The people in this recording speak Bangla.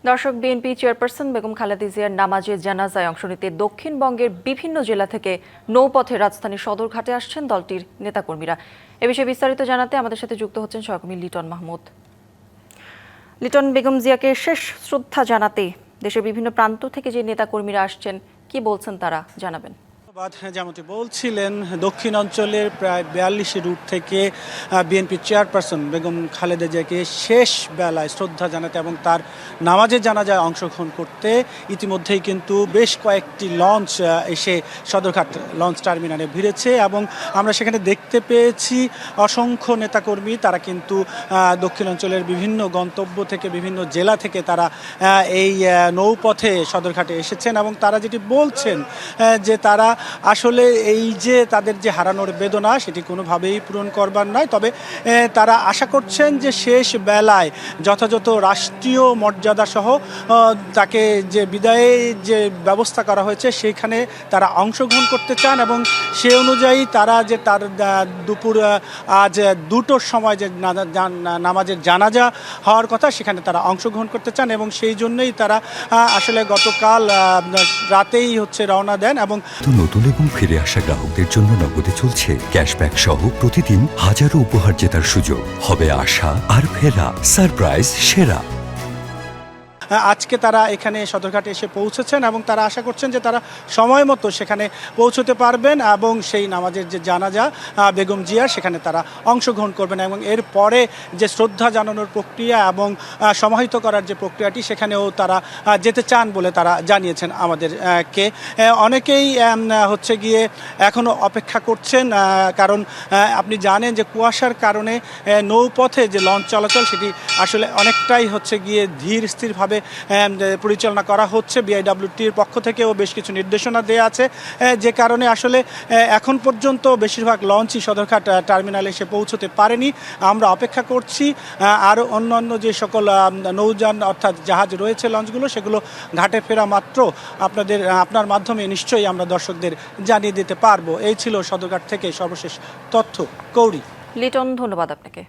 দর্শক, বিএনপি চেয়ারপারসন বেগম খালেদা জিয়ার নামাজে জানাজায় অংশ নিতে দক্ষিণবঙ্গের বিভিন্ন জেলা থেকে নৌপথে রাজধানীর সদরঘাটে আসছেন দলটির নেতাকর্মীরা। এ বিষয়ে বিস্তারিত জানাতে আমাদের সাথে যুক্ত হচ্ছেন সহকর্মী লিটন মাহমুদ। লিটন, বেগম জিয়াকে শেষ শ্রদ্ধা জানাতে দেশের বিভিন্ন প্রান্ত থেকে যে নেতাকর্মীরা আসছেন, কি বলছেন তারা জানাবেন। যেমনটি বলছিলেন, দক্ষিণ অঞ্চলের প্রায় ৪২ রুট থেকে বিএনপি চেয়ারপারসন বেগম খালেদা জিয়াকে শেষ বেলায় শ্রদ্ধা জানাতে এবং তার নামাজে জানাজায় অংশগ্রহণ করতে ইতিমধ্যেই কিন্তু বেশ কয়েকটি লঞ্চ এসে সদরঘাট লঞ্চ টার্মিনালে ভিড়েছে এবং আমরা সেখানে দেখতে পেয়েছি অসংখ্য নেতাকর্মী। তারা কিন্তু দক্ষিণ অঞ্চলের বিভিন্ন গন্তব্য থেকে বিভিন্ন জেলা থেকে তারা এই নৌপথে সদরঘাটে এসেছেন এবং তারা যেটি বলছেন যে তারা আসলে এই যে তাদের যে হারানোর বেদনা সেটি কোনোভাবেই পূরণ করবার নয়, তবে তারা আশা করছেন যে শেষ বেলায় যথাযথ রাষ্ট্রীয় মর্যাদা সহ তাকে যে বিদায়ের যে ব্যবস্থা করা হয়েছে সেইখানে তারা অংশগ্রহণ করতে চান এবং সে অনুযায়ী তারা যে তার দুপুর আজ 2টোর সময় যে নামাজের জানাজা হওয়ার কথা সেখানে তারা অংশগ্রহণ করতে চান এবং সেই জন্যই তারা আসলে গতকাল রাতেই রওনা দেন। এবং নতুন এবং ফিরে আসা গ্রাহকদের জন্য নগদে চলছে ক্যাশব্যাক সহ প্রতিদিন হাজারো উপহার জেতার সুযোগ। হবে আশা আর ফেরা, সারপ্রাইজ সেরা। আজকে তারা এখানে সদরঘাটে এসে পৌঁছেছেন এবং তারা আশা করছেন যে তারা সময় মতো সেখানে পৌঁছতে পারবেন এবং সেই নামাজের যে জানাজা বেগম জিয়ার সেখানে তারা অংশগ্রহণ করবেন এবং এরপরে যে শ্রদ্ধা জানানোর প্রক্রিয়া এবং সমাহিত করার যে প্রক্রিয়াটি সেখানেও তারা যেতে চান বলে তারা জানিয়েছেন আমাদেরকে। অনেকেই গিয়ে এখনও অপেক্ষা করছেন, কারণ আপনি জানেন যে কুয়াশার কারণে নৌপথে যে লঞ্চ চলাচল সেটি আসলে অনেকটাই গিয়ে ধীর স্থিরভাবে পরিচালনা করা হচ্ছে। বিআইডব্লিউটির পক্ষ থেকেও বেশ কিছু নির্দেশনা দেওয়া আছে, যে কারণে আসলে এখন পর্যন্ত বেশিরভাগ লঞ্চই সদরঘাট টার্মিনালে এসে পৌঁছতে পারেনি। আমরা অপেক্ষা করছি আরও অন্যান্য যে সকল নৌযান অর্থাৎ জাহাজ রয়েছে লঞ্চগুলো সেগুলো ঘাটে ফেরা মাত্র আপনার মাধ্যমে নিশ্চয়ই আমরা দর্শকদের জানিয়ে দিতে পারবো। এই ছিল সদরঘাট থেকে সর্বশেষ তথ্য। কৌরি। লিটন, ধন্যবাদ আপনাকে।